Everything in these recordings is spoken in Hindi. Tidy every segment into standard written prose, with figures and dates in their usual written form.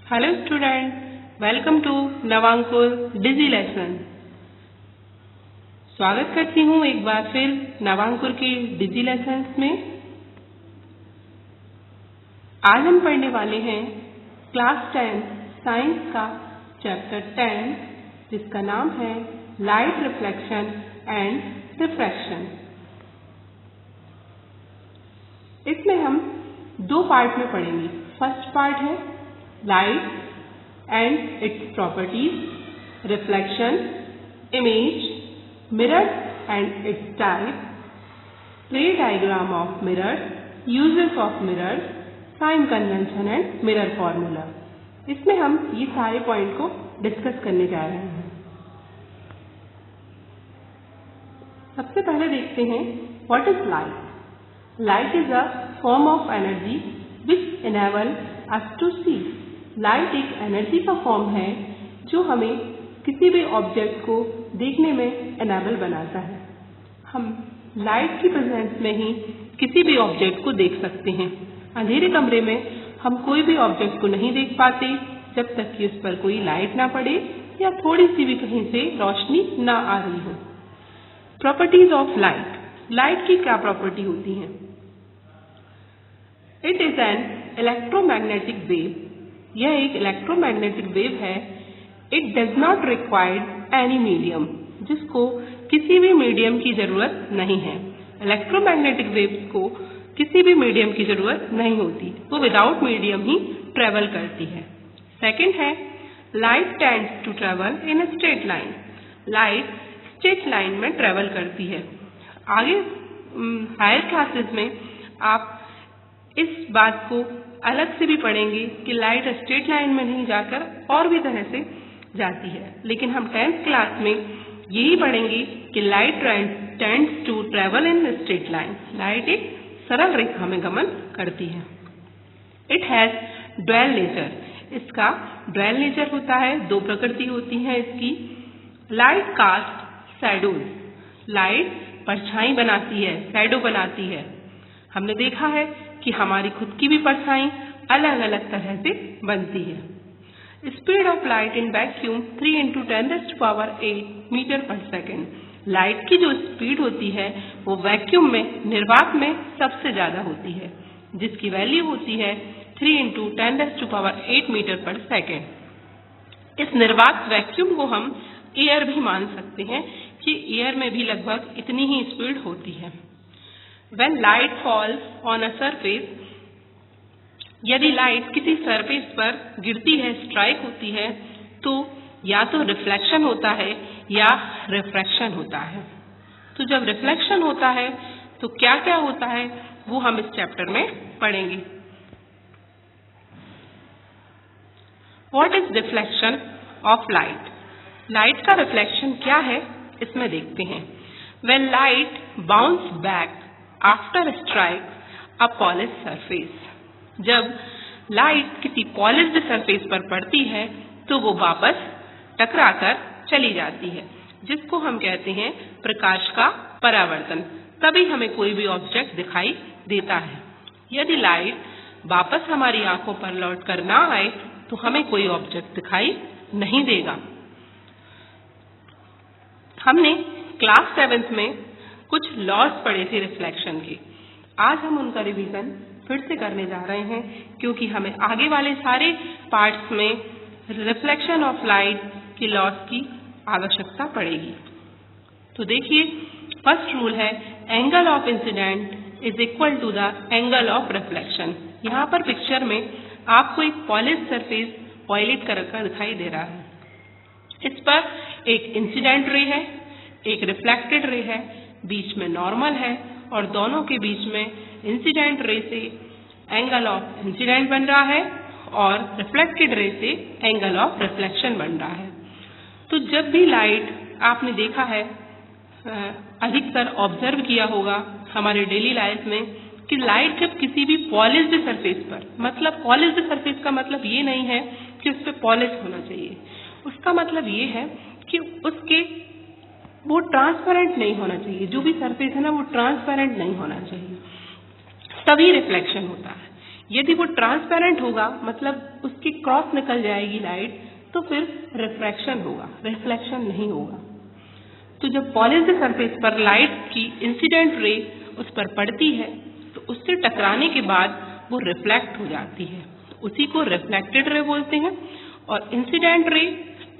Hello student, welcome to Navankur digi lesson. स्वागत करती हूँ एक बार फिर नवांकुर के डिजी लेसन्स में। आज हम पढ़ने वाले हैं क्लास 10 साइंस का चैप्टर 10 जिसका नाम है लाइट रिफ्लेक्शन एंड रिफ्रैक्शन। इसमें हम दो पार्ट में पढ़ेंगे। फर्स्ट पार्ट है light and its properties, reflection, image, mirror and its type, ray diagram of mirror, uses of mirror, sign convention and mirror formula. इसमें हम ये सारे पॉइंट को डिस्कस करने जा रहे हैं। सबसे पहले देखते हैं what is light. Light is a form of energy which enable us to see. Light एक एनर्जी का फॉर्म है जो हमें किसी भी ऑब्जेक्ट को देखने में एनेबल बनाता है। हम लाइट की प्रेजेंस में ही किसी भी ऑब्जेक्ट को देख सकते हैं। अंधेरे कमरे में हम कोई भी ऑब्जेक्ट को नहीं देख पाते जब तक कि उस पर कोई लाइट ना पड़े या थोड़ी सी भी कहीं से रोशनी ना आ रही हो। Properties of light. लाइट की क्या प्रॉपर्टी होती है? It is an electromagnetic wave. यह एक इलेक्ट्रोमैग्नेटिक वेव है। It does not required any medium, जिसको किसी भी मीडियम की जरूरत नहीं है। इलेक्ट्रोमैग्नेटिक वेव्स को किसी भी मीडियम की जरूरत नहीं होती, वो विदाउट मीडियम ही ट्रेवल करती है। सेकेंड है light tends to travel in a straight line. Light straight line में ट्रेवल करती है। आगे हायर क्लासेस में आप इस बात को अलग से भी पढ़ेंगे कि लाइट स्ट्रेट लाइन में नहीं जाकर और भी तरह से जाती है, लेकिन हम 10th क्लास में यही पढ़ेंगे कि light tends to travel in straight line. Light एक सरल रेखा में गमन करती है। It has dual nature. इसका ड्वेल नेचर होता है, दो प्रकृति होती है इसकी। Light cast shadows. लाइट परछाई बनाती है, शैडो बनाती है। हमने देखा है कि हमारी खुद की भी परछाई अलग अलग तरह से बनती है। Speed of light in vacuum 3 × 10⁸ metre per second. Light की जो स्पीड होती है वो वैक्यूम में, निर्वात में सबसे ज्यादा होती है, जिसकी वैल्यू होती है 3 × 10⁸ मीटर पर सेकेंड। इस निर्वात वैक्यूम को हम एयर भी मान सकते हैं कि एयर में भी लगभग इतनी ही स्पीड होती है। When light falls on a surface, यदि लाइट किसी सरफेस पर गिरती है, स्ट्राइक होती है, तो या तो रिफ्लेक्शन होता है या रिफ्रैक्शन होता है। तो जब रिफ्लेक्शन होता है तो क्या क्या होता है वो हम इस चैप्टर में पढ़ेंगे। What is reflection of light? Light का रिफ्लेक्शन क्या है इसमें देखते हैं। When light bounce back after strike a polished surface, जब लाइट किसी पॉलिश्ड सरफेस पर पड़ती है तो वो वापस टकराकर चली जाती है, जिसको हम कहते हैं प्रकाश का परावर्तन। तभी हमें कोई भी ऑब्जेक्ट दिखाई देता है। यदि लाइट वापस हमारी आंखों पर लौट कर ना आए तो हमें कोई ऑब्जेक्ट दिखाई नहीं देगा। हमने क्लास 7th में कुछ लॉज पढ़े थे रिफ्लेक्शन के। आज हम उनका रिवीजन फिर से करने जा रहे हैं, क्योंकि हमें आगे वाले सारे पार्ट्स में रिफ्लेक्शन ऑफ लाइट के लॉज की आवश्यकता पड़ेगी। तो देखिए, फर्स्ट रूल है angle of incident is equal to the angle of reflection. यहाँ पर पिक्चर में आपको एक पॉलिश सरफेस वायलेट कलर का दिखाई दे रहा है। इस पर एक इंसिडेंट रे है, एक रिफ्लेक्टेड रे है, बीच में नॉर्मल है और दोनों के बीच में इंसिडेंट रे से एंगल ऑफ इंसिडेंट बन रहा है और रिफ्लेक्टेड रे से एंगल ऑफ रिफ्लेक्शन बन रहा है। तो जब भी लाइट, आपने देखा है, अधिकतर ऑब्जर्व किया होगा हमारे डेली लाइफ में कि लाइट जब किसी भी पॉलिश्ड सरफेस पर, मतलब पॉलिश्ड सरफेस का मतलब ये नहीं है कि उस पर पॉलिश होना चाहिए, उसका मतलब ये है कि उसके वो ट्रांसपेरेंट नहीं होना चाहिए। जो भी सरफेस है ना वो ट्रांसपेरेंट नहीं होना चाहिए, तभी रिफ्लेक्शन होता है। यदि वो ट्रांसपेरेंट होगा मतलब उसके क्रॉस निकल जाएगी लाइट, तो फिर रिफ्रैक्शन होगा, रिफ्लेक्शन नहीं होगा। तो जब पॉलिश्ड सरफेस पर लाइट की इंसिडेंट रे उस पर पड़ती है तो उससे टकराने के बाद वो रिफ्लेक्ट हो जाती है, उसी को रिफ्लेक्टेड रे बोलते हैं। और इंसिडेंट रे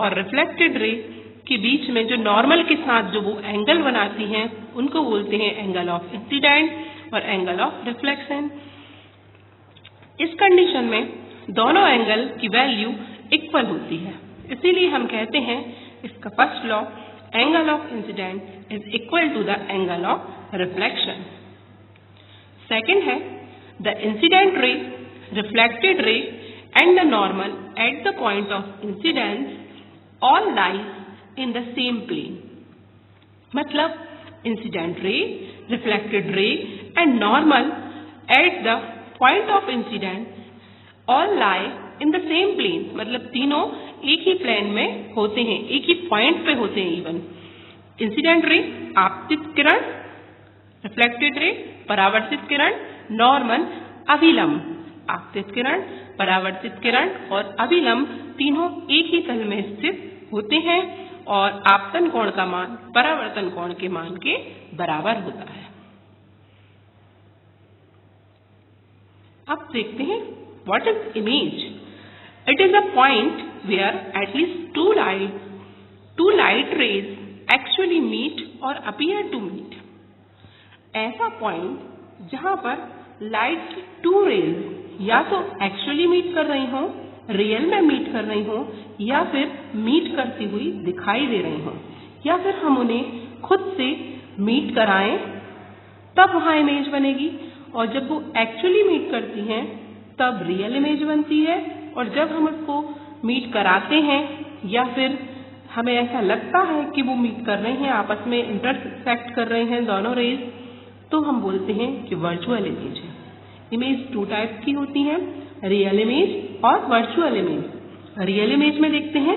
और रिफ्लेक्टेड रे के बीच में जो नॉर्मल के साथ जो वो एंगल बनाती हैं उनको बोलते हैं एंगल ऑफ इंसिडेंट और एंगल ऑफ रिफ्लेक्शन। इस कंडीशन में दोनों एंगल की वैल्यू इक्वल होती है, इसीलिए हम कहते हैं इसका first law angle of incident is equal to the angle of reflection. Second है the incident ray, reflected ray and the normal at the point of incidence all lies in the same plane. मतलब incident ray, reflected ray and normal at the point of incidence all lie in the same plane, मतलब तीनों एक ही प्लेन में होते हैं, एक ही पॉइंट पे होते हैं। इवन इंसिडेंट रे आपतित किरण, रिफ्लेक्टेड रे परावर्तित किरण, नॉर्मल अभिलंब। आपतित किरण, परावर्तित किरण और अभिलंब तीनों एक ही तल में स्थित होते हैं और आपतन कोण का मान परावर्तन कोण के मान के बराबर होता है। अब देखते हैं what is image. It is a point where at least two light rays actually meet or appear to meet. ऐसा पॉइंट जहां पर लाइट की टू रेज या तो एक्चुअली मीट कर रही हो, रियल में मीट कर रही हो, या फिर मीट करती हुई दिखाई दे रही हो, या फिर हम उन्हें खुद से मीट कराएं तब वहां इमेज बनेगी। और जब वो एक्चुअली मीट करती हैं तब रियल इमेज बनती है। और जब हम उसको मीट कराते हैं या फिर हमें ऐसा लगता है कि वो मीट कर रहे हैं, आपस में इंटरसेक्ट कर रहे हैं दोनों रेज, तो हम बोलते हैं कि वर्चुअल इमेज है। इमेज टू टाइप की होती है, रियल इमेज और वर्चुअल इमेज। रियल इमेज में देखते हैं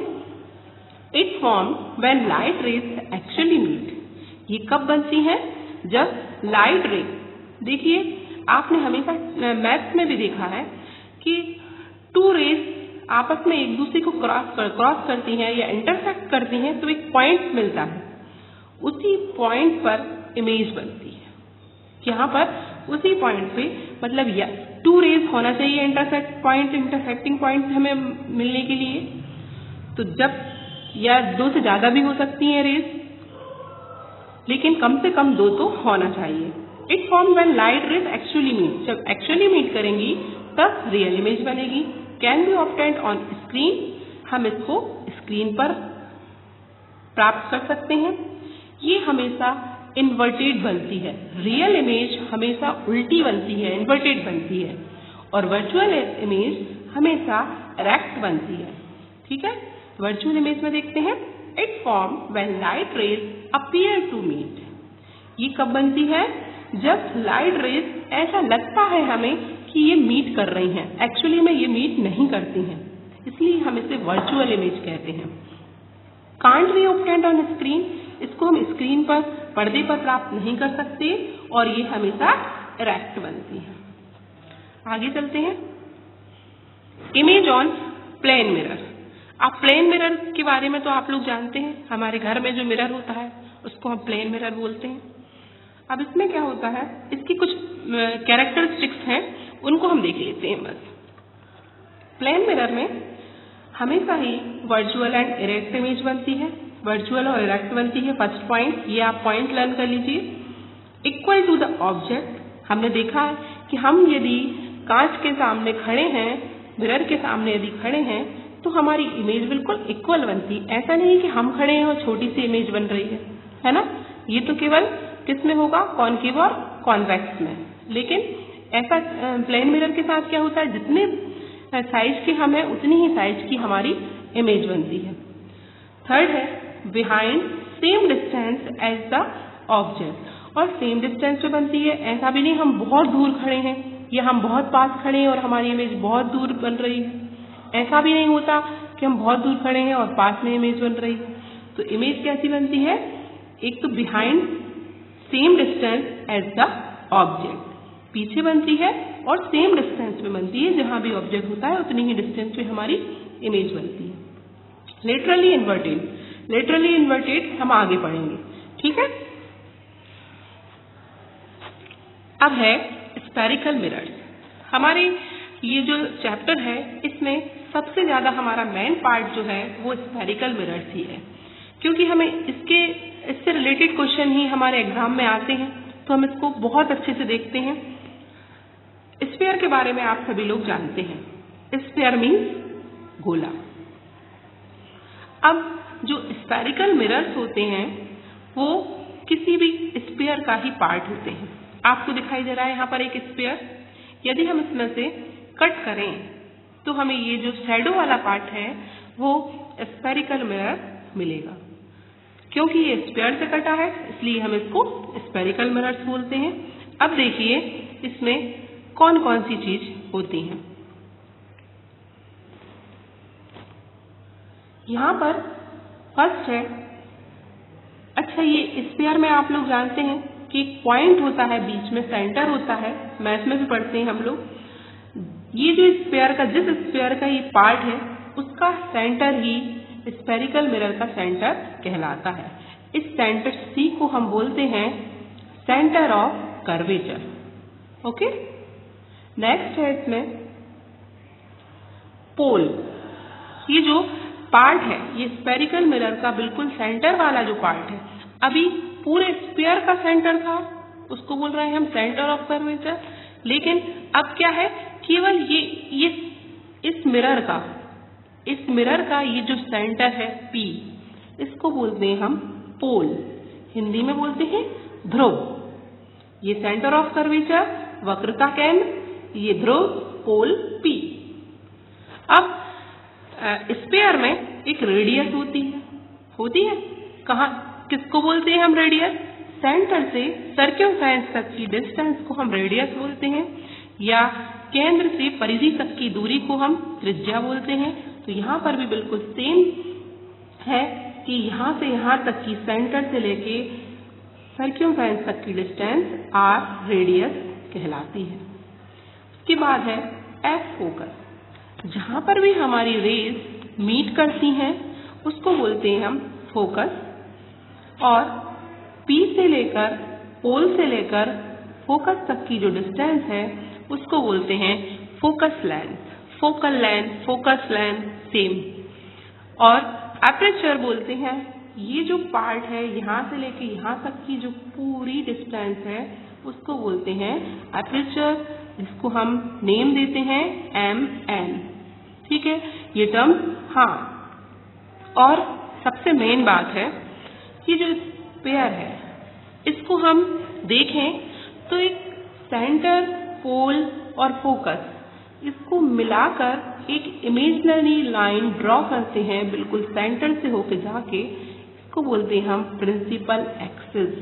it form when light rays actually meet. ये कब बनती है? जब लाइट रे, देखिए आपने हमेशा मैथ्स में भी देखा है कि टू रेज आपस में एक दूसरे को क्रॉस करती हैं या इंटरसेक्ट करती हैं तो एक पॉइंट मिलता है, उसी पॉइंट पर इमेज बनती है। यहाँ पर उसी पॉइंट पे मतलब या टू रेज होना चाहिए इंटरसेक्टिंग पॉइंट हमें मिलने के लिए। तो जब या दो से ज्यादा भी हो सकती हैं रेज, लेकिन कम से कम दो तो होना चाहिए। It form when light rays actually meet, जब एक्चुअली मीट करेंगी तब रियल इमेज बनेगी। Can be obtained on screen, हम इसको स्क्रीन पर प्राप्त कर सकते हैं। ये हमेशा इन्वर्टेड बनती है, रियल इमेज हमेशा उल्टी बनती है, इन्वर्टेड बनती है, और वर्चुअल इमेज हमेशा रेक्ट बनती है। ठीक है, वर्चुअल इमेज में देखते हैं it form when light rays appear to meet. ये कब बनती है? जब लाइट रेज ऐसा लगता है हमें कि ये मीट कर रही हैं, एक्चुअली में ये मीट नहीं करती हैं, इसलिए हम इसे वर्चुअल इमेज कहते हैं। Can't be obtained on screen, इसको हम स्क्रीन पर पर्दे पर प्राप्त नहीं कर सकते और ये हमेशा इरेक्ट बनती है। आगे चलते हैं, इमेज ऑन प्लेन मिरर। आप प्लेन मिरर के बारे में तो आप लोग जानते हैं, हमारे घर में जो मिरर होता है उसको हम प्लेन मिरर बोलते हैं। अब इसमें क्या होता है, इसकी कुछ कैरेक्टरिस्टिक्स हैं, उनको हम देख लेते हैं बस। प्लेन मिरर में हमेशा ही वर्चुअल एंड इरेक्ट इमेज बनती है, वर्चुअल और इरेक्ट बनती है। फर्स्ट पॉइंट, ये आप पॉइंट लर्न कर लीजिए। इक्वल टू द ऑब्जेक्ट, हमने देखा है कि हम यदि कांच के सामने खड़े हैं, मिरर के सामने यदि खड़े हैं तो हमारी इमेज बिल्कुल इक्वल बनती है। ऐसा नहीं कि हम खड़े हैं और छोटी सी इमेज बन रही है ना। ये तो केवल किस में होगा, कॉनकेव और कॉन्वेक्स में। लेकिन ऐसा प्लेन मिरर के साथ क्या होता है, जितने साइज के हम हैं उतनी ही साइज की हमारी इमेज बनती है। थर्ड है behind same distance as the object, और सेम डिस्टेंस पे बनती है। ऐसा भी नहीं हम बहुत दूर खड़े हैं या हम बहुत पास खड़े हैं और हमारी इमेज बहुत दूर बन रही है। ऐसा भी नहीं होता कि हम बहुत दूर खड़े हैं और पास में इमेज बन रही है। तो इमेज कैसी बनती है, एक तो behind same distance as the object, पीछे बनती है और सेम डिस्टेंस डिस्टेंस में बनती है, जहां भी ऑब्जेक्ट होता है उतनी ही डिस्टेंस पे हमारी इमेज बनती है। लेटरली इन्वर्टेड हम आगे पढ़ेंगे, ठीक है। अब है स्फेरिकल मिरर्स। हमारे ये जो चैप्टर है इसमें सबसे ज्यादा हमारा मेन पार्ट जो है वो स्फेरिकल मिरर्स ही है, क्योंकि हमें इससे रिलेटेड क्वेश्चन ही हमारे एग्जाम में आते हैं, तो हम इसको बहुत अच्छे से देखते हैं। स्फीयर के बारे में आप सभी लोग जानते हैं, स्फीयर मीन्स गोला। अब जो स्फेरिकल मिरर्स होते हैं वो किसी भी स्फीयर का ही पार्ट होते हैं। आपको दिखाई दे रहा है यहाँ पर एक स्फीयर, यदि हम इसमें से कट करें तो हमें ये जो शैडो वाला पार्ट है वो स्फेरिकल मिरर मिलेगा। क्योंकि ये स्फीयर से कटा है इसलिए हम इसको स्फेरिकल मिरर्स बोलते हैं। अब देखिए इसमें कौन कौन सी चीज होती हैं। यहाँ पर फर्स्ट है, अच्छा ये स्फीयर में आप लोग जानते हैं कि एक पॉइंट होता है, बीच में सेंटर होता है, मैथ में भी पढ़ते हैं हम लोग। ये जो स्फीयर का, जिस स्फीयर का ये पार्ट है उसका सेंटर ही स्फेरिकल मिरर का सेंटर कहलाता है। इस सेंटर C को हम बोलते हैं centre of curvature. Okay, next है इसमें पोल। ये जो पार्ट है ये स्फेरिकल मिरर का बिल्कुल सेंटर वाला जो पार्ट है, अभी पूरे स्फीयर का सेंटर था, उसको बोल रहे हैं हम सेंटर ऑफ कर्वेचर। लेकिन अब क्या है, केवल ये इस मिरर का ये जो सेंटर है P, इसको बोलते हैं हम पोल, हिंदी में बोलते हैं ध्रुव। ये सेंटर ऑफ कर्वेचर, वक्र का केंद्र, ये ध्रुव, पोल P। अब स्फीयर में एक रेडियस होती है कहाँ, किसको बोलते हैं हम रेडियस? सेंटर से सर्कमफ्रेंस तक की डिस्टेंस को हम रेडियस बोलते हैं, या केंद्र से परिधि तक की दूरी को हम त्रिज्या बोलते हैं। तो यहाँ पर भी बिल्कुल सेम है कि यहाँ से यहाँ तक की सेंटर से लेके सर्कमफ्रेंस तक की डिस्टेंस R रेडियस कहलाती है। उसके बाद है F फोकस। जहाँ पर भी हमारी रेज मीट करती हैं उसको बोलते हैं हम फोकस, और P से लेकर पोल से लेकर फोकस तक की जो डिस्टेंस है उसको बोलते हैं focus length, focal length, focus length same. और एपर्चर बोलते हैं ये जो पार्ट है यहाँ से लेके यहाँ तक की जो पूरी डिस्टेंस है उसको बोलते हैं एपर्चर, जिसको हम नेम देते हैं MN। ठीक है, ये टर्म। हाँ, और सबसे मेन बात है, ये जो स्फीयर है इसको हम देखें तो एक सेंटर, पोल और फोकस, इसको मिलाकर एक इमेजिनरी लाइन ड्रॉ करते हैं बिल्कुल सेंटर से होके जाके, इसको बोलते हैं हम प्रिंसिपल एक्सिस।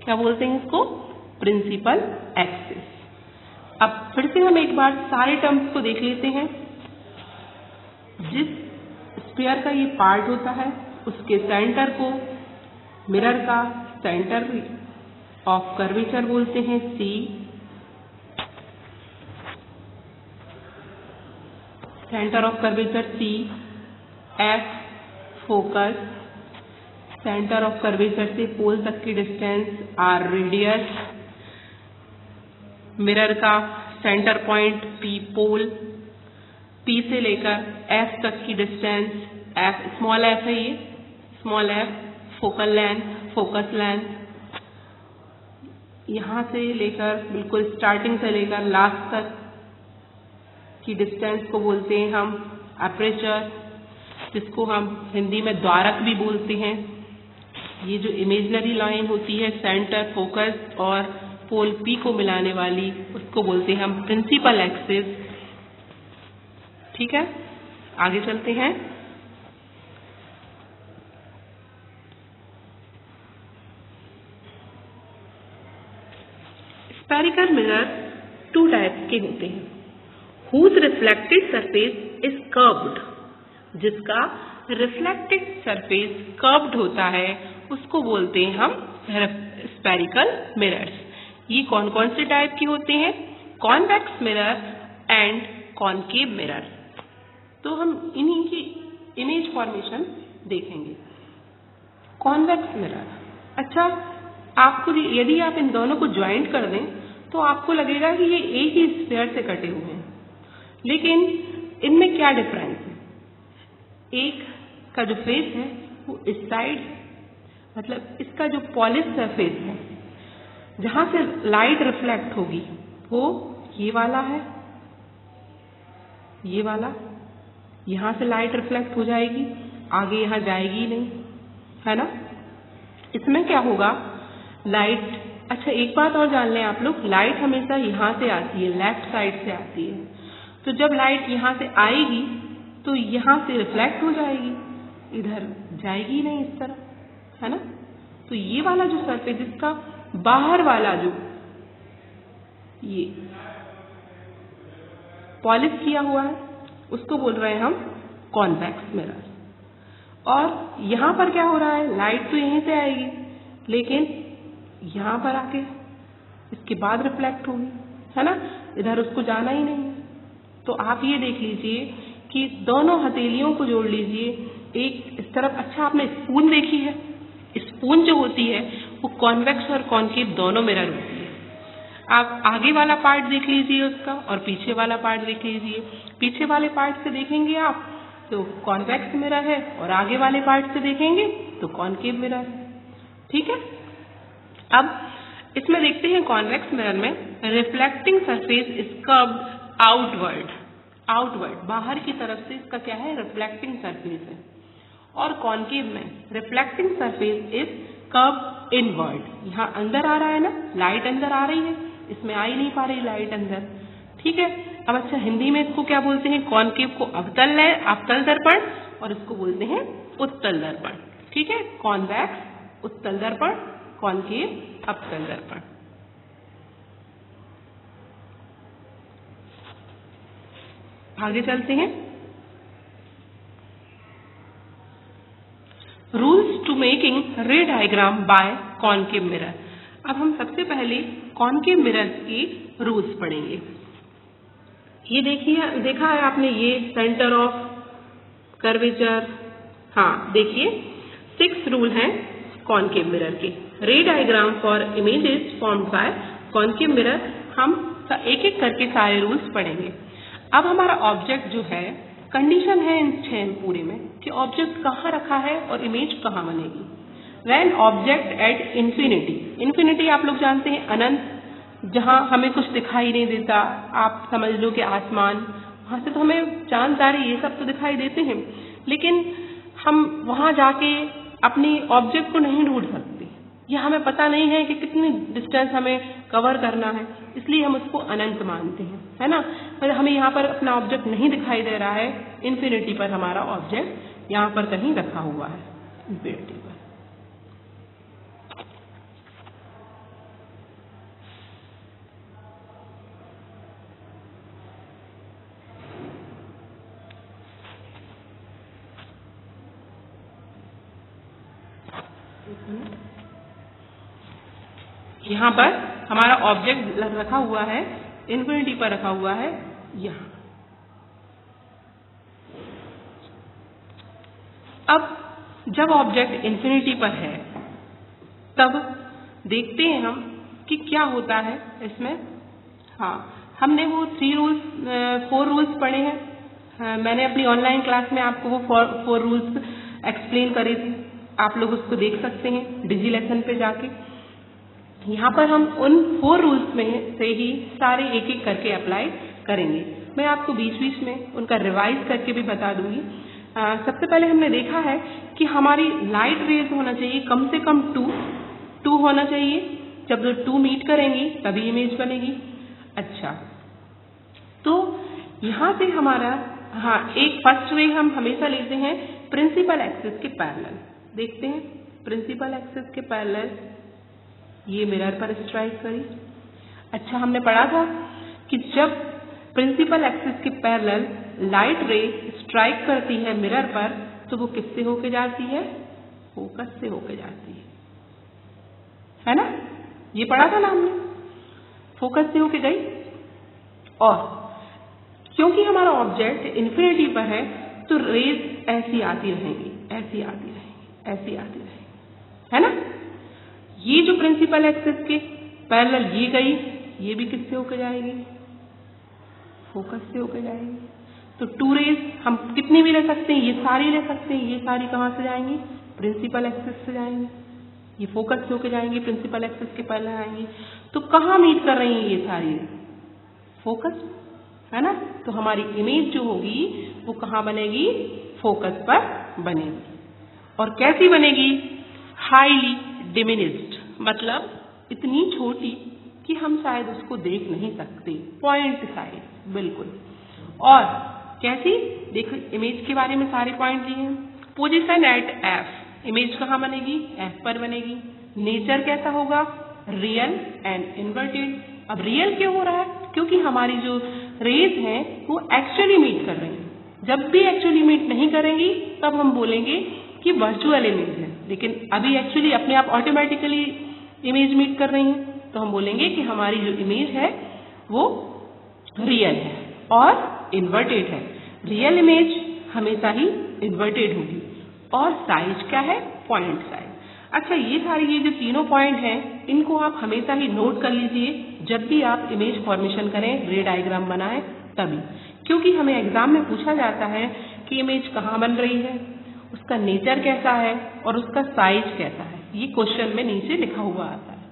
क्या बोलते हैं इसको? Principal axis. अब फिर से हम एक बार सारे टर्म्स को देख लेते हैं। जिस स्फीयर का ये पार्ट होता है उसके सेंटर को मिरर का सेंटर ऑफ कर्वेचर बोलते हैं C, centre of curvature C, F focus, centre of curvature से पोल तक की डिस्टेंस R रेडियस, मिरर का सेंटर पॉइंट P पोल, P से लेकर F तक की डिस्टेंस F, स्मॉल f है ये, small f, focal length, focus length, यहाँ से लेकर बिल्कुल स्टार्टिंग से लेकर लास्ट तक की डिस्टेंस को बोलते हैं हम एपर्चर, जिसको हम हिंदी में द्वारक भी बोलते हैं। ये जो इमेजिनरी लाइन होती है सेंटर, फोकस और पोल P को मिलाने वाली, उसको बोलते हैं हम प्रिंसिपल एक्सिस। ठीक है, आगे चलते हैं। स्फेरिकल मिरर टू टाइप्स के होते हैं। Whose reflected surface is curved, जिसका रिफ्लेक्टेड सरफेस कर्व्ड होता है उसको बोलते हैं हम स्फेरिकल मिरर्स। ये कौन कौन से टाइप के होते हैं? Convex mirror and concave mirror. तो हम इन्हीं की इमेज फॉर्मेशन देखेंगे। कॉन्वेक्स मिरर, अच्छा आपको यदि आप इन दोनों को ज्वाइंट कर दें तो आपको लगेगा कि ये एक ही स्फीयर से कटे हुए हैं, लेकिन इनमें क्या डिफरेंस है? एक का जो फेस है वो इस साइड, मतलब इसका जो पॉलिश सरफेस है जहां से लाइट रिफ्लेक्ट होगी वो ये वाला है, ये वाला, यहां से लाइट रिफ्लेक्ट हो जाएगी, आगे यहां जाएगी नहीं, है ना। इसमें क्या होगा, लाइट, अच्छा एक बात और जान लें आप लोग, लाइट हमेशा यहाँ से आती है, लेफ्ट साइड से आती है। तो जब लाइट यहाँ से आएगी तो यहाँ से रिफ्लेक्ट हो जाएगी, इधर जाएगी नहीं इस तरह, है ना। तो ये वाला जो सरफेस, इसका बाहर वाला जो ये पॉलिश किया हुआ है उसको बोल रहे हैं हम कॉन्वेक्स मिरर। और यहाँ पर क्या हो रहा है, लाइट तो यहीं से आएगी लेकिन यहाँ पर आके इसके बाद रिफ्लेक्ट होगी, है ना, इधर उसको जाना ही नहीं है। तो आप ये देख लीजिए कि दोनों हथेलियों को जोड़ लीजिए, एक इस तरफ, अच्छा आपने स्पून देखी है, स्पून जो होती है वो कॉन्वेक्स और कॉनकेव दोनों मिरर होती है। आप आगे वाला पार्ट देख लीजिए उसका और पीछे वाला पार्ट देख लीजिए। पीछे वाले पार्ट से देखेंगे आप तो कॉन्वेक्स मिरर है और आगे वाले पार्ट से देखेंगे तो कॉनकेव मिरर है, ठीक है। अब इसमें देखते हैं कॉन्वेक्स मिरर में reflecting surface is curved outward, outward बाहर की तरफ से इसका क्या है, रिफ्लेक्टिंग सरफेस है। और कॉनकेव में reflecting surface is curved inward, यहाँ अंदर आ रहा है ना, लाइट अंदर आ रही है, इसमें आ ही नहीं पा रही लाइट अंदर, ठीक है। अब अच्छा हिंदी में इसको क्या बोलते हैं, कॉनकेव को अवतल दर्पण और इसको बोलते हैं उत्तल दर्पण, ठीक है। कॉन्वेक्स उत्तल दर्पण, कॉनकेव अवतल दर्पण। आगे चलते हैं। Rules to making ray diagram by concave mirror. अब हम सबसे पहले कॉनकेव मिरर के रूल्स पढ़ेंगे। ये देखिए, देखा है आपने, ये सेंटर ऑफ कर्वेचर, हाँ देखिए 6 रूल हैं कॉनकेव मिरर के। रे diagram for images formed by concave mirror, हम एक एक करके सारे रूल्स पढ़ेंगे। अब हमारा ऑब्जेक्ट जो है, कंडीशन है इन 6 पूरे में कि ऑब्जेक्ट कहाँ रखा है और इमेज कहाँ बनेगी। When object at infinity, infinity आप लोग जानते हैं अनंत, जहाँ हमें कुछ दिखाई नहीं देता, आप समझ लो कि आसमान, वहाँ से तो हमें चांद तारे ये सब तो दिखाई देते हैं, लेकिन हम वहाँ जाके अपनी ऑब्जेक्ट को नहीं ढूंढ सकते, या हमें पता नहीं है कि कितनी डिस्टेंस हमें कवर करना है, इसलिए हम उसको अनंत मानते हैं, है ना। पर हमें यहाँ पर अपना ऑब्जेक्ट नहीं दिखाई दे रहा है, इन्फिनिटी पर हमारा ऑब्जेक्ट यहाँ पर कहीं रखा हुआ है, इन्फिनिटी पर। यहाँ पर हमारा ऑब्जेक्ट रखा हुआ है, इन्फिनिटी पर रखा हुआ है यहाँ। अब जब ऑब्जेक्ट इन्फिनिटी पर है तब देखते हैं हम कि क्या होता है इसमें। हाँ, हमने वो 4 रूल्स पढ़े हैं, मैंने अपनी ऑनलाइन क्लास में आपको वो 4 रूल्स एक्सप्लेन करे थे, आप लोग उसको देख सकते हैं डिजी लेसन पे जाके। यहाँ पर हम उन 4 रूल्स में से ही सारे एक एक करके अप्लाई करेंगे। मैं आपको बीच बीच में उनका रिवाइज करके भी बता दूंगी। सबसे पहले हमने देखा है कि हमारी लाइट रेज होना चाहिए कम से कम 2 होना चाहिए, जब 2 मीट करेंगी तभी इमेज बनेगी। अच्छा, तो यहाँ से हमारा, हाँ, एक फर्स्ट रे हम हमेशा लेते हैं प्रिंसिपल एक्सिस के पैरेलल। देखते हैं प्रिंसिपल एक्सिस के पैरेलल ये मिरर पर स्ट्राइक करी। अच्छा, हमने पढ़ा था कि जब प्रिंसिपल एक्सिस के पैरेलल लाइट रे स्ट्राइक करती है मिरर पर तो वो किससे होके जाती है, फोकस से होके जाती है ना। ये पढ़ा था ना हमने, फोकस से होके गई। और क्योंकि हमारा ऑब्जेक्ट इन्फिनिटी पर है तो रेज ऐसी आती रहेंगी, ऐसी आती रहेंगी, ऐसी आती रहेंगी, है ना। ये जो प्रिंसिपल एक्सिस के पैरेलल ये गई, ये भी किससे होकर जाएगी, फोकस से होकर जाएगी। तो टू रेज हम कितनी भी ले सकते हैं, ये सारी ले सकते हैं, ये सारी कहाँ से जाएंगी, प्रिंसिपल एक्सिस से जाएंगी, ये फोकस से होकर जाएंगी, प्रिंसिपल एक्सिस के पैरेलल आएंगी। तो कहाँ मीट कर रही हैं ये सारी, फोकस, है ना। तो हमारी इमेज जो होगी वो कहाँ बनेगी, फोकस पर बनेगी। और कैसी बनेगी, हाईली डिमिनिश्ड, मतलब इतनी छोटी कि हम शायद उसको देख नहीं सकते, पॉइंट साइज बिल्कुल। और कैसी, देखो इमेज के बारे में सारे पॉइंट लिए हैं। पोजीशन एट एफ, इमेज कहाँ बनेगी, एफ पर बनेगी। नेचर कैसा होगा, रियल एंड इन्वर्टेड। अब रियल क्यों हो रहा है, क्योंकि हमारी जो रेज हैं वो एक्चुअली मीट कर रही हैं। जब भी एक्चुअली मीट नहीं करेंगी तब हम बोलेंगे कि वर्चुअल इमेज है, लेकिन अभी एक्चुअली अपने आप ऑटोमेटिकली इमेज मीट कर रही हैं, तो हम बोलेंगे कि हमारी जो इमेज है वो रियल है और इन्वर्टेड है। रियल इमेज हमेशा ही इन्वर्टेड होगी। और साइज क्या है, पॉइंट साइज। अच्छा, ये जो तीनों पॉइंट हैं इनको आप हमेशा ही नोट कर लीजिए जब भी आप इमेज फॉर्मेशन करें, रे डायग्राम बनाएं तभी, क्योंकि हमें एग्जाम में पूछा जाता है कि इमेज कहाँ बन रही है, उसका नेचर कैसा है और उसका साइज कैसा है। ये क्वेश्चन में नीचे लिखा हुआ आता है,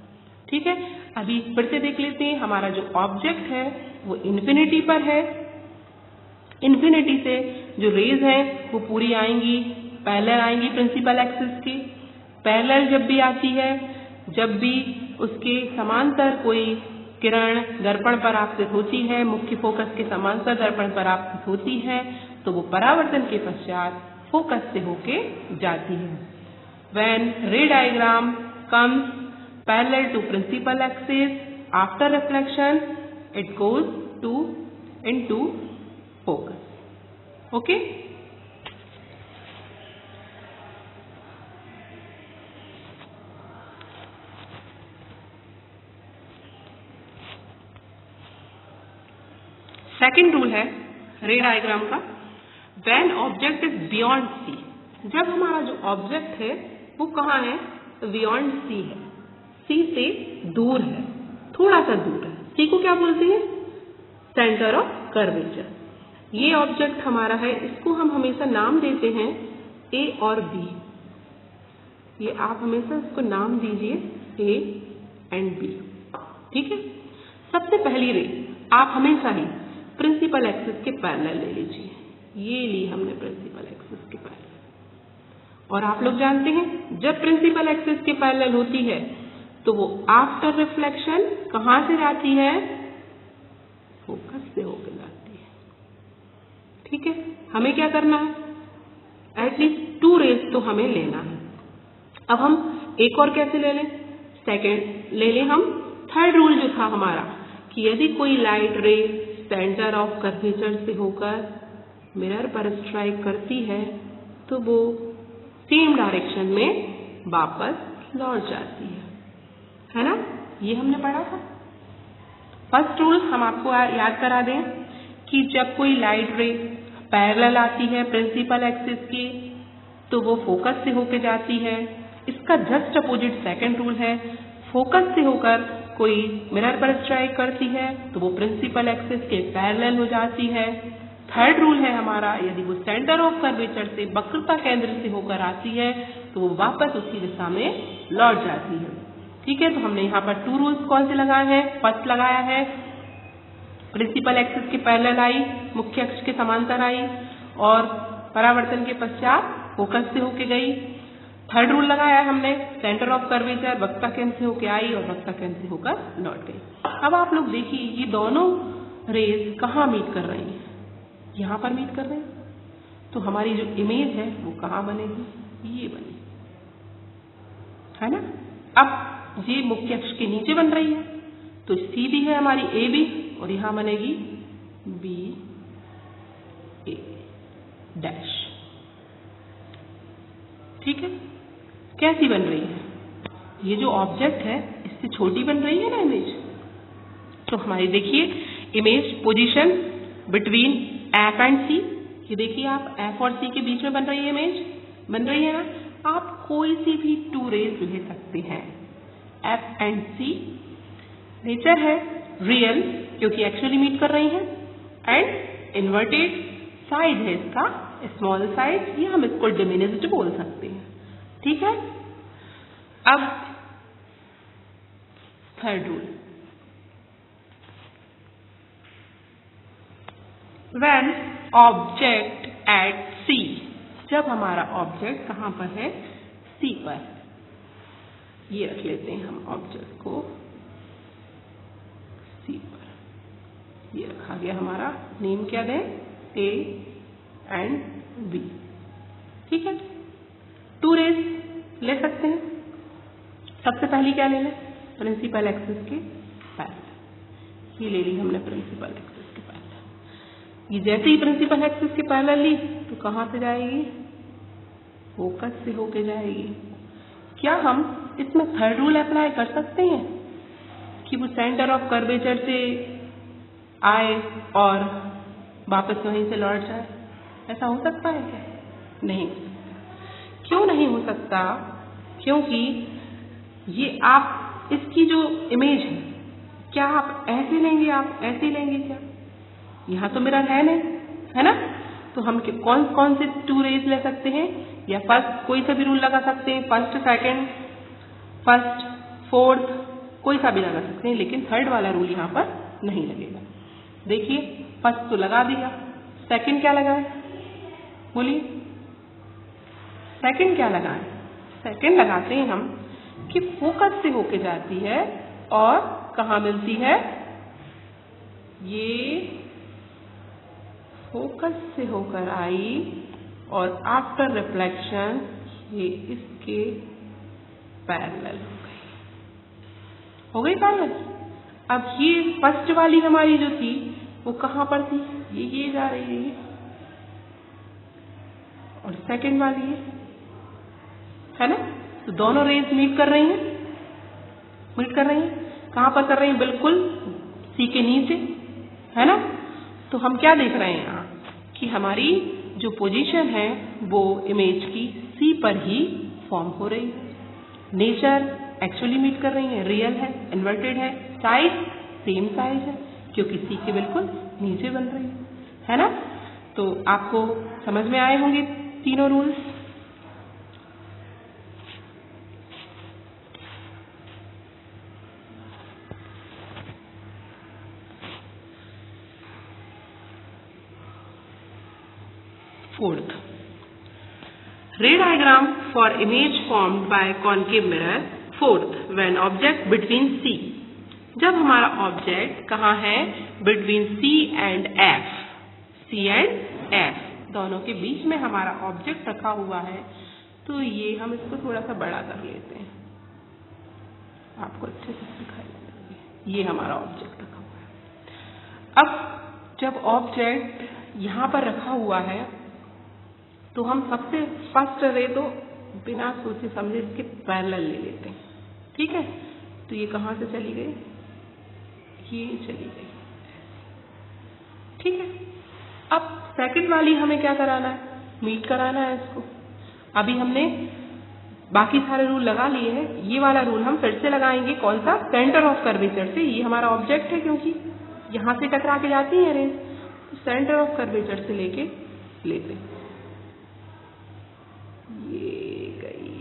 ठीक है। अभी फिर से देख लेते हैं, हमारा जो ऑब्जेक्ट है वो इन्फिनिटी पर है। इन्फिनिटी से जो रेज है वो पूरी आएंगी, पैरेलल आएंगी प्रिंसिपल एक्सिस की। पैरेलल जब भी आती है, जब भी उसके समांतर कोई किरण दर्पण पर आपतित होती है, मुख्य फोकस के समांतर दर्पण पर आपतित होती है, तो वो परावर्तन के पश्चात फोकस से होके जाती है। When ray diagram comes parallel to principal axis, after reflection it goes into focus. Okay? Second rule है रे डायग्राम का, when object is beyond C, जब हमारा जो ऑब्जेक्ट है वो कहाँ है, बियॉन्ड C है, C से दूर है, थोड़ा सा दूर है। C को क्या बोलते हैं, सेंटर ऑफ कर्वेचर। ये ऑब्जेक्ट हमारा है, इसको हम हमेशा नाम देते हैं A और B। ये आप हमेशा इसको नाम दीजिए A एंड B, ठीक है। सबसे पहली रे आप हमेशा ही प्रिंसिपल एक्सिस के पैरेलल ले लीजिए। ये ली हमने प्रिंसिपल एक्सिस के पैरेलल। और आप लोग जानते हैं जब प्रिंसिपल एक्सिस के पैरेलल होती है तो वो आफ्टर रिफ्लेक्शन कहाँ से जाती है, फोकस से होकर जाती है, ठीक है। हमें क्या करना है, एटलीस्ट टू रेज तो हमें लेना है। अब हम एक और कैसे ले लें, सेकेंड ले लें हम। थर्ड रूल जो था हमारा कि यदि कोई लाइट रे सेंटर ऑफ कर्वेचर से होकर मिरर पर स्ट्राइक करती है तो वो सेम डायरेक्शन में वापस लौट जाती है ना। ये हमने पढ़ा था। फर्स्ट रूल हम आपको याद करा दें कि जब कोई लाइट रे पैरेलल आती है प्रिंसिपल एक्सिस की तो वो फोकस से होकर जाती है। इसका जस्ट अपोजिट सेकेंड रूल है, फोकस से होकर कोई मिरर पर स्ट्राइक करती है तो वो प्रिंसिपल एक्सिस के पैरेलल हो जाती है। थर्ड रूल है हमारा, यदि वो सेंटर ऑफ कर्वेचर से वक्रता केंद्र से होकर आती है तो वो वापस उसी दिशा में लौट जाती है, ठीक है। तो हमने यहाँ पर टू रूल्स कौन से लगाए हैं, फर्स्ट लगाया है प्रिंसिपल एक्सिस के पैरेलल आई, मुख्य अक्ष के समांतर आई और परावर्तन के पश्चात फोकस से होके गई। थर्ड रूल लगाया हमने सेंटर ऑफ कर्वेचर वक्रता केंद्र से होकर आई और वक्रता केंद्र से होकर लौट गई। अब आप लोग देखिए ये दोनों रेज कहाँ मीट कर रही हैं, यहाँ पर मीट कर रहे हैं। तो हमारी जो इमेज है वो कहाँ बनेगी, ये बनेगी, है ना। अब ये मुख्य अक्ष के नीचे बन रही है तो सी भी है हमारी ए भी और यहाँ बनेगी बी ए डैश, ठीक है। कैसी बन रही है, ये जो ऑब्जेक्ट है इससे छोटी बन रही है ना इमेज। तो हमारी देखिए image position between F and C. ये देखिए आप एफ और सी के बीच में बन रही है इमेज, बन रही है ना। आप कोई सी भी टू रेज ले सकते हैं एफ एंड सी। नेचर है रियल क्योंकि एक्चुअली मीट कर रही हैं, एंड इन्वर्टेड साइज है इसका स्मॉल साइज, या हम इसको डिमिनिश्ड बोल सकते हैं। ठीक है। अब third rule, when object at C, जब हमारा ऑब्जेक्ट कहाँ पर है, सी पर। ये रख लेते हैं हम ऑब्जेक्ट को सी पर। ये रखा गया हमारा, नेम क्या दें, ए एंड बी। ठीक है। टू रेज ले सकते हैं। सबसे पहली क्या ले लें, प्रिंसिपल एक्सिस के पैरेलल। ये ले ली हमने प्रिंसिपल एक्सिस के पैरेलल। ये जैसे ही प्रिंसिपल एक्सिस के पैरेलल ली तो कहाँ से जाएगी, फोकस से होके जाएगी। क्या हम इसमें थर्ड रूल अप्लाई कर सकते हैं कि वो सेंटर ऑफ कर्वेचर से आए और वापस वहीं से लौट जाए? ऐसा हो सकता है क्या? नहीं। क्यों नहीं हो सकता? क्योंकि ये आप इसकी जो इमेज है, क्या आप ऐसे लेंगे, आप ऐसे लेंगे क्या? यहाँ तो मिरर है नहीं, है ना। तो हम कौन कौन से टू रेज ले सकते हैं, या फर्स्ट कोई सा भी रूल लगा सकते हैं, फर्स्ट सेकंड, फर्स्ट फोर्थ, कोई सा भी लगा सकते हैं, लेकिन थर्ड वाला रूल यहाँ पर नहीं लगेगा। देखिए फर्स्ट तो लगा दिया, सेकंड क्या लगाए, बोलिए सेकंड क्या लगाए? सेकंड लगाते हैं हम कि फोकस से होके जाती है और कहाँ मिलती है, ये फोकस से होकर आई और आफ्टर रिफ्लेक्शन ये इसके पैरेलल हो गई पैरेलल। अब ये फर्स्ट वाली हमारी जो थी वो कहाँ पर थी, ये जा रही है, और सेकंड वाली है ना। तो दोनों रेज मीट कर रही हैं, मीट कर रही हैं। कहाँ पर कर रही हैं, बिल्कुल सी के नीचे, है ना। तो हम क्या देख रहे हैं यहाँ कि हमारी जो पोजीशन है वो इमेज की सी पर ही फॉर्म हो रही है। नेचर एक्चुअली मीट कर रही है, रियल है, इन्वर्टेड है, साइज सेम साइज है क्योंकि सी के बिल्कुल नीचे बन रही है ना। तो आपको समझ में आए होंगे तीनों rules. Fourth, ray diagram for image formed by concave mirror. Fourth, when object between C, जब हमारा ऑब्जेक्ट कहाँ है, between C and F, C and F दोनों के बीच में हमारा ऑब्जेक्ट रखा हुआ है। तो ये हम इसको थोड़ा सा बड़ा कर लेते हैं, आपको अच्छे से दिखाई देगा। ये हमारा ऑब्जेक्ट रखा हुआ है। अब जब ऑब्जेक्ट यहाँ पर रखा हुआ है तो हम सबसे फर्स्ट रे तो बिना सोचे समझे इसके पैरेलल ले लेते हैं। ठीक है। तो ये कहाँ से चली गई, ये चली गई। ठीक है। अब सेकंड वाली हमें क्या कराना है, मीट कराना है इसको। अभी हमने बाकी सारे रूल लगा लिए हैं, ये वाला रूल हम फिर से लगाएंगे। कौन सा, सेंटर ऑफ कर्वेचर से। ये हमारा ऑब्जेक्ट है क्योंकि यहाँ से टकरा के जाती है रेज, तो सेंटर ऑफ कर्वेचर से लेके लेते हैं। ये गई।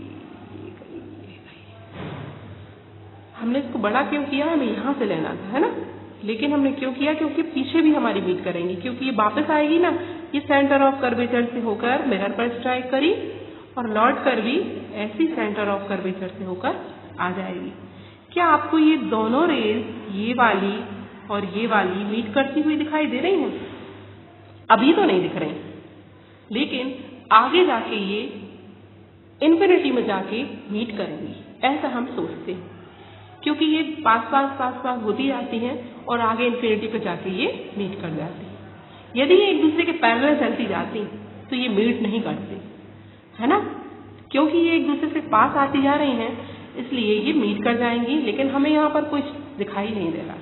हमने इसको बड़ा क्यों किया, हमें यहाँ से लेना था, है ना। लेकिन हमने क्यों किया, क्योंकि पीछे भी हमारी मीट करेंगी, क्योंकि ये वापस आएगी ना। ये सेंटर ऑफ कर्वेचर से होकर मिरर पर स्ट्राइक करी और लौट कर भी ऐसी सेंटर ऑफ कर्वेचर से होकर आ जाएगी। क्या आपको ये दोनों रेज, ये वाली और ये वाली मीट करती हुई दिखाई दे रही हैं? अभी तो नहीं दिख रही, लेकिन आगे जाके ये इन्फिनिटी में जाके मीट करेंगी, ऐसा हम सोचते हैं, क्योंकि ये पास होती जाती हैं और आगे इन्फिनिटी पे जाके ये मीट कर जाती हैं। यदि ये एक दूसरे के पैरेलल चलती जाती तो ये मीट नहीं करती, है ना। क्योंकि ये एक दूसरे से पास आती जा रही हैं, इसलिए ये मीट कर जाएंगी, लेकिन हमें यहाँ पर कुछ दिखाई नहीं दे रहा।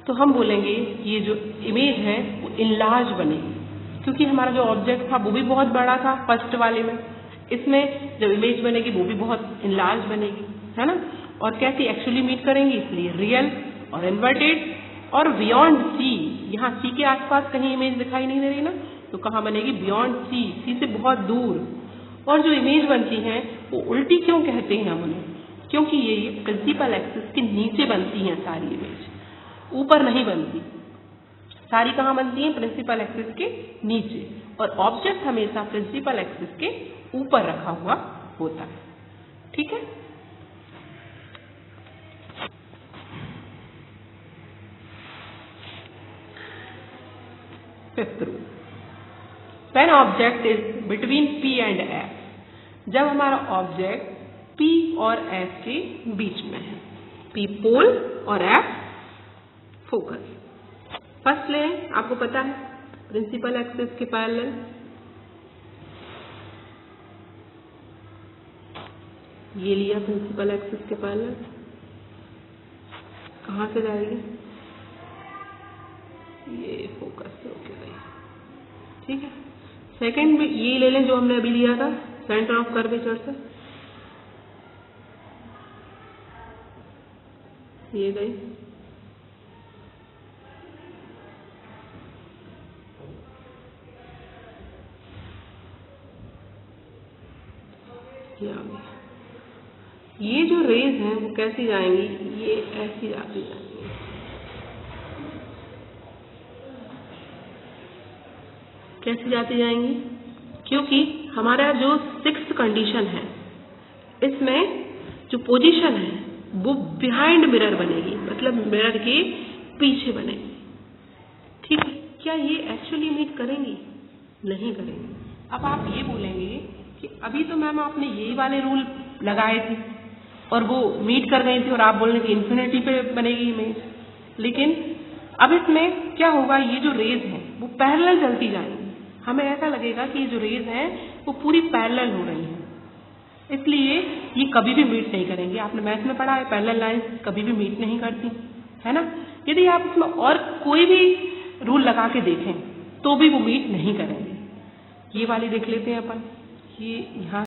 तो हम बोलेंगे ये जो इमेज है वो इनलार्ज बनेगी, क्योंकि हमारा जो ऑब्जेक्ट था वो भी बहुत बड़ा था फर्स्ट वाले में। इसमें जब इमेज बनेगी वो भी बहुत इनलार्ज बनेगी, है ना। और कैसी एक्चुअली मीट करेंगी, इसलिए रियल और इन्वर्टेड और बियॉन्ड सी। यहाँ सी के आसपास कहीं इमेज दिखाई नहीं दे रही ना, तो कहाँ बनेगी, बियॉन्ड सी, सी से बहुत दूर। और जो इमेज बनती हैं वो उल्टी क्यों कहते हैं हम उन्हें, क्योंकि ये प्रिंसिपल एक्सिस के नीचे बनती हैं सारी इमेज, ऊपर नहीं बनती। सारी कहाँ बनती हैं, प्रिंसिपल एक्सिस के नीचे, और ऑब्जेक्ट हमेशा प्रिंसिपल एक्सिस के ऊपर रखा हुआ होता है। ठीक है। Fifth rule, when object is between P and S, जब हमारा ऑब्जेक्ट P और S के बीच में है, P पोल और S फोकस। फर्स्ट लें, आपको पता है प्रिंसिपल एक्सिस के पैरेलल, ये लिया प्रिंसिपल एक्सिस के पैरेलल, कहाँ से जाएगी, ये फोकस से होके गई। ठीक है। सेकंड में ये ले लें जो हमने अभी लिया था सेंटर ऑफ कर्वेचर से, ये गई। ये आ गई। ये जो रेज हैं वो कैसी जाएंगी, ये ऐसी जाती जाएंगी। कैसी जाती जाएंगी, क्योंकि हमारा जो सिक्स्थ कंडीशन है इसमें जो पोजीशन है वो बिहाइंड मिरर बनेगी, मतलब मिरर के पीछे बनेगी। ठीक है। क्या ये एक्चुअली मीट करेंगी, नहीं करेंगी। अब आप ये बोलेंगे कि अभी तो मैम आपने यही वाले रूल लगाए थे और वो मीट कर गई थी, और आप बोल रहे कि इन्फिनिटी पे बनेगी इमेज, लेकिन अब इसमें क्या होगा, ये जो रेज हैं वो पैरेलल चलती जाएंगी। हमें ऐसा लगेगा कि ये जो रेज हैं वो पूरी पैरेलल हो रही हैं, इसलिए ये कभी भी मीट नहीं करेंगे। आपने मैथ में पढ़ा है पैरेलल लाइंस कभी भी मीट नहीं करती, है ना। यदि आप इसमें और कोई भी रूल लगा के देखें तो भी वो मीट नहीं करेंगे। ये वाली देख लेते हैं अपन, ये यहाँ